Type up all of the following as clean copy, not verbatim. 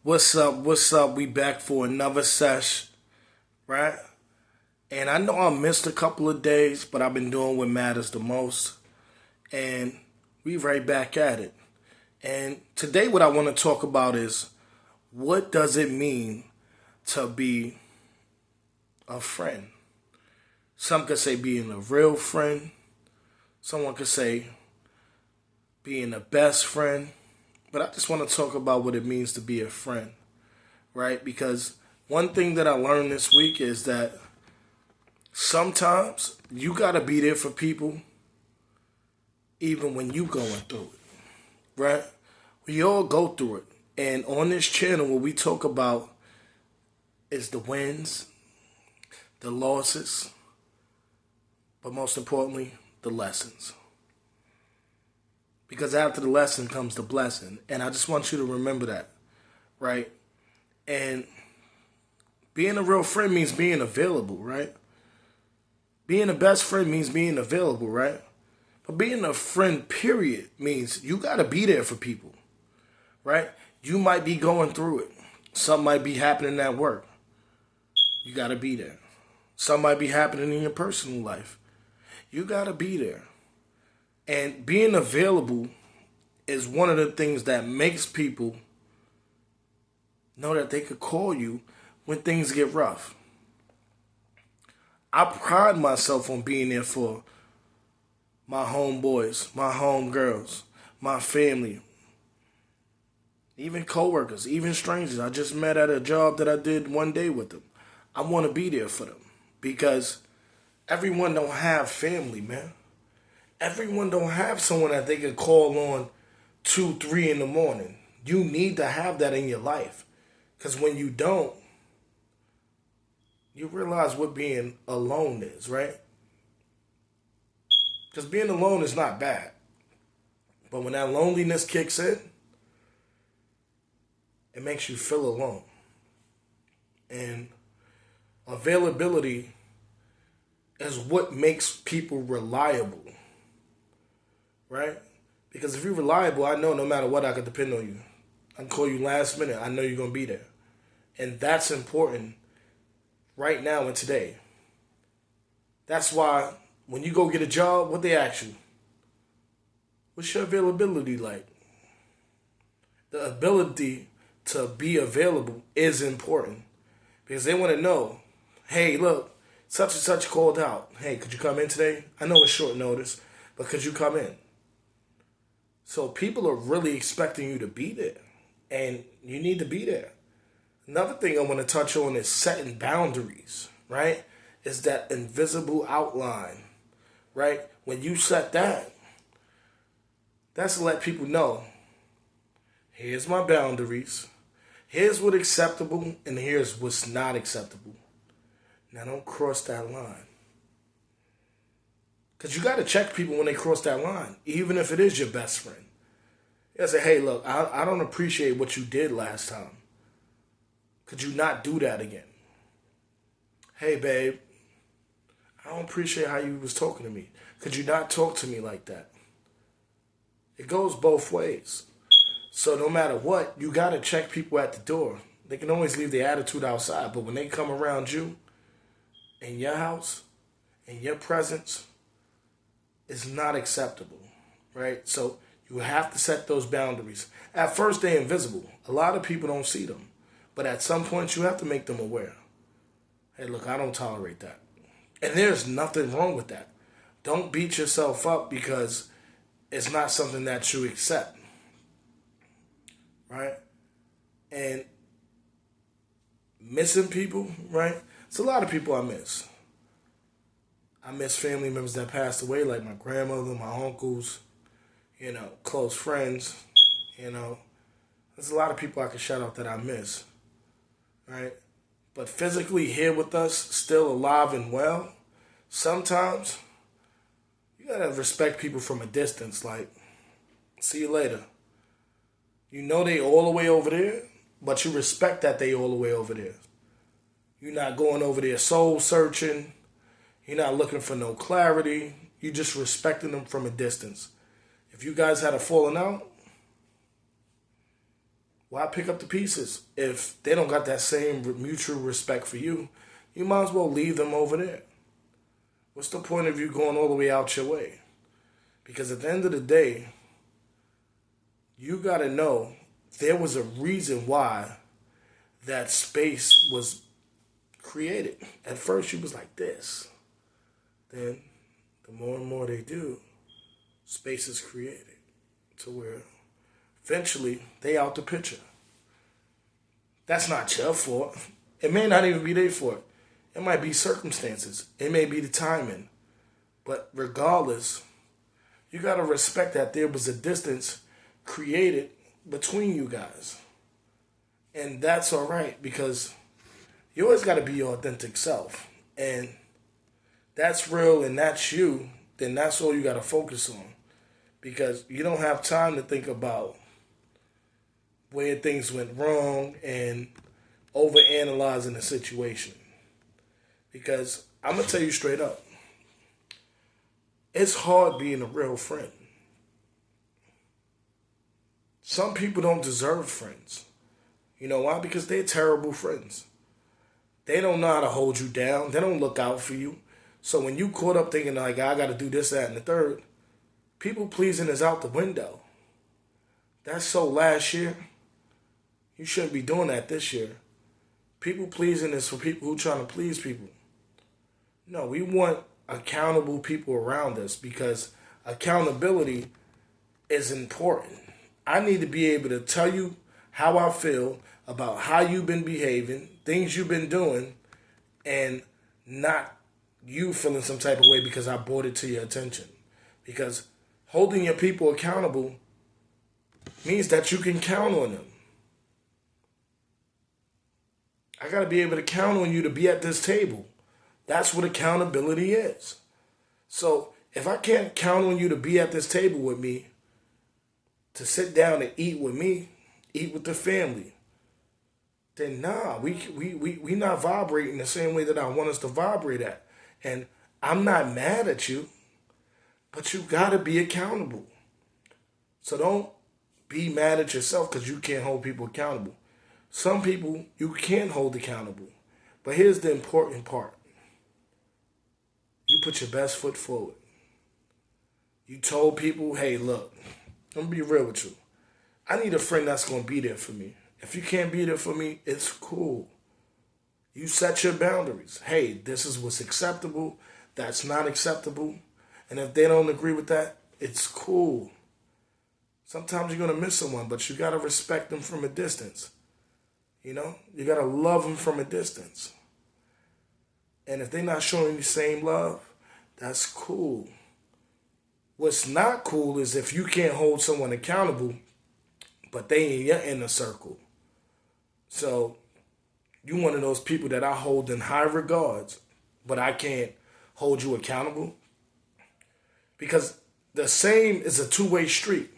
What's up? What's up? We back for another sesh, right? And I know I missed a couple of days, but I've been doing what matters the most. And we right back at it. And today what I want to talk about is what does it mean to be a friend? Some could say being a real friend. Someone could say being a best friend. But I just want to talk about what it means to be a friend, right? Because one thing that I learned this week is that sometimes you got to be there for people even when you going through it, right? We all go through it. And on this channel, what we talk about is the wins, the losses, but most importantly, the lessons. Because after the lesson comes the blessing. And I just want you to remember that, right? And being a real friend means being available, right? Being a best friend means being available, right? But being a friend, period, means you got to be there for people, right? You might be going through it. Something might be happening at work. You got to be there. Something might be happening in your personal life. You got to be there. And being available is one of the things that makes people know that they could call you when things get rough. I pride myself on being there for my homeboys, my homegirls, my family, even coworkers, even strangers. I just met at a job that I did one day with them. I want to be there for them because everyone don't have family, man. Everyone don't have someone that they can call on 2, 3 in the morning. You need to have that in your life. Because when you don't, you realize what being alone is, right? Because being alone is not bad. But when that loneliness kicks in, it makes you feel alone. And availability is what makes people reliable. Right? Because if you're reliable, I know no matter what, I can depend on you. I can call you last minute. I know you're going to be there. And that's important right now and today. That's why when you go get a job, what they ask you, what's your availability like? The ability to be available is important because they want to know, hey, look, such and such called out. Hey, could you come in today? I know it's short notice, but could you come in? So people are really expecting you to be there, and you need to be there. Another thing I want to touch on is setting boundaries, right? Is that invisible outline, right? When you set that, that's to let people know, here's my boundaries, here's what's acceptable, and here's what's not acceptable. Now don't cross that line. Because you got to check people when they cross that line, even if it is your best friend. You got to say, hey, look, I don't appreciate what you did last time. Could you not do that again? Hey, babe, I don't appreciate how you was talking to me. Could you not talk to me like that? It goes both ways. So no matter what, you got to check people at the door. They can always leave their attitude outside, but when they come around you, in your house, in your presence, is not acceptable, right? So you have to set those boundaries. At first, they're invisible. A lot of people don't see them. But at some point, you have to make them aware. Hey, look, I don't tolerate that. And there's nothing wrong with that. Don't beat yourself up because it's not something that you accept, right? And missing people, right? It's a lot of people I miss. I miss family members that passed away, like my grandmother, my uncles, close friends, There's a lot of people I can shout out that I miss, right? But physically here with us, still alive and well, sometimes you gotta respect people from a distance, like, see you later. You know they all the way over there, but you respect that they all the way over there. You're not going over there soul searching. You're not looking for no clarity. You're just respecting them from a distance. If you guys had a falling out, Why pick up the pieces? If they don't got that same mutual respect for you, you might as well leave them over there. What's the point of you going all the way out your way? Because at the end of the day, you got to know there was a reason why that space was created. At first, you was like this. Then, the more and more they do, space is created to where eventually they out the picture. That's not your fault. It may not even be their fault. It might be circumstances. It may be the timing. But regardless, you got to respect that there was a distance created between you guys. And that's all right, because you always got to be your authentic self. And that's real and that's you, then that's all you got to focus on. Because you don't have time to think about where things went wrong and overanalyzing the situation. Because I'm going to tell you straight up, it's hard being a real friend. Some people don't deserve friends. You know why? Because they're terrible friends. They don't know how to hold you down. They don't look out for you. So when you caught up thinking like, I got to do this, that, and the third, people pleasing is out the window. That's so last year. You shouldn't be doing that this year. People pleasing is for people who trying to please people. No, we want accountable people around us, because accountability is important. I need to be able to tell you how I feel about how you've been behaving, things you've been doing, and not you feeling some type of way because I brought it to your attention. Because holding your people accountable means that you can count on them. I got to be able to count on you to be at this table. That's what accountability is. So if I can't count on you to be at this table with me, to sit down and eat with me, eat with the family, then nah, we not vibrating the same way that I want us to vibrate at. And I'm not mad at you, but you got to be accountable. So don't be mad at yourself because you can't hold people accountable. Some people you can hold accountable. But here's the important part. You put your best foot forward. You told people, hey, look, I'm going to be real with you. I need a friend that's going to be there for me. If you can't be there for me, it's cool. You set your boundaries. Hey, this is what's acceptable. That's not acceptable. And if they don't agree with that, it's cool. Sometimes you're going to miss someone, but you got to respect them from a distance. You know, you got to love them from a distance. And if they're not showing you the same love, that's cool. What's not cool is if you can't hold someone accountable, but they in your inner circle. So you one of those people that I hold in high regards, but I can't hold you accountable. Because the same is a two-way street.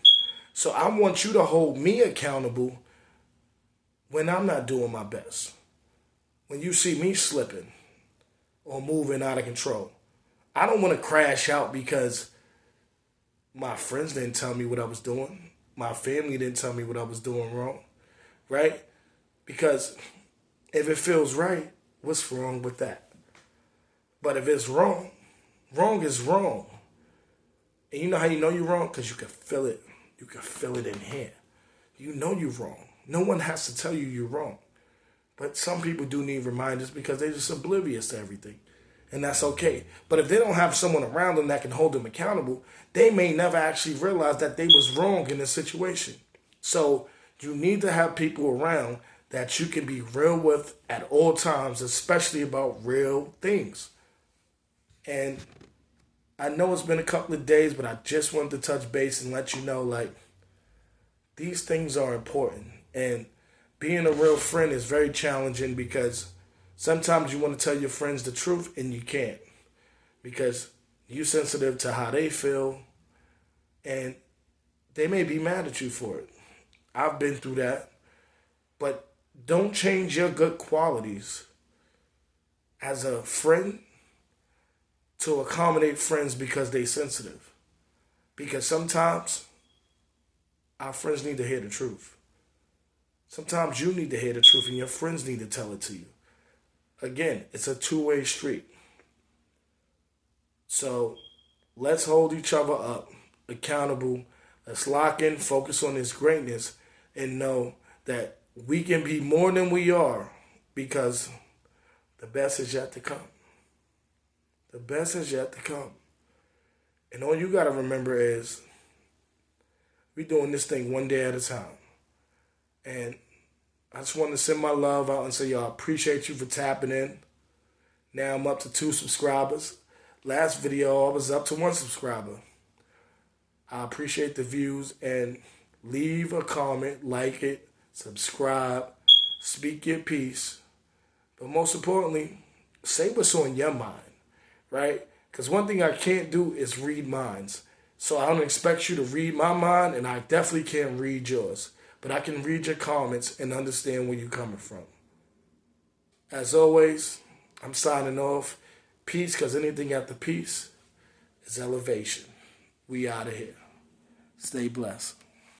So I want you to hold me accountable when I'm not doing my best. When you see me slipping or moving out of control. I don't want to crash out because my friends didn't tell me what I was doing. My family didn't tell me what I was doing wrong. Right? Because if it feels right, what's wrong with that? But if it's wrong, wrong is wrong. And you know how you know you're wrong? Because you can feel it. You can feel it in here. You know you're wrong. No one has to tell you you're wrong. But some people do need reminders because they're just oblivious to everything. And that's okay. But if they don't have someone around them that can hold them accountable, they may never actually realize that they was wrong in this situation. So you need to have people around that you can be real with at all times, especially about real things. And I know it's been a couple of days, but I just wanted to touch base and let you know, like, these things are important. And being a real friend is very challenging because sometimes you want to tell your friends the truth and you can't. Because you're sensitive to how they feel and they may be mad at you for it. I've been through that. But don't change your good qualities as a friend to accommodate friends because they're sensitive. Because sometimes our friends need to hear the truth. Sometimes you need to hear the truth and your friends need to tell it to you. Again, it's a two-way street. So let's hold each other up, accountable. Let's lock in, focus on this greatness, and know that we can be more than we are because the best is yet to come. The best is yet to come. And all you got to remember is we're doing this thing one day at a time. And I just want to send my love out and say, y'all, appreciate you for tapping in. Now I'm up to 2 subscribers. Last video, I was up to 1 subscriber. I appreciate the views, and leave a comment, like it, subscribe, speak your piece. But most importantly, say what's on your mind, right? Because one thing I can't do is read minds. So I don't expect you to read my mind, and I definitely can't read yours. But I can read your comments and understand where you're coming from. As always, I'm signing off. Peace, because anything after peace is elevation. We out of here. Stay blessed.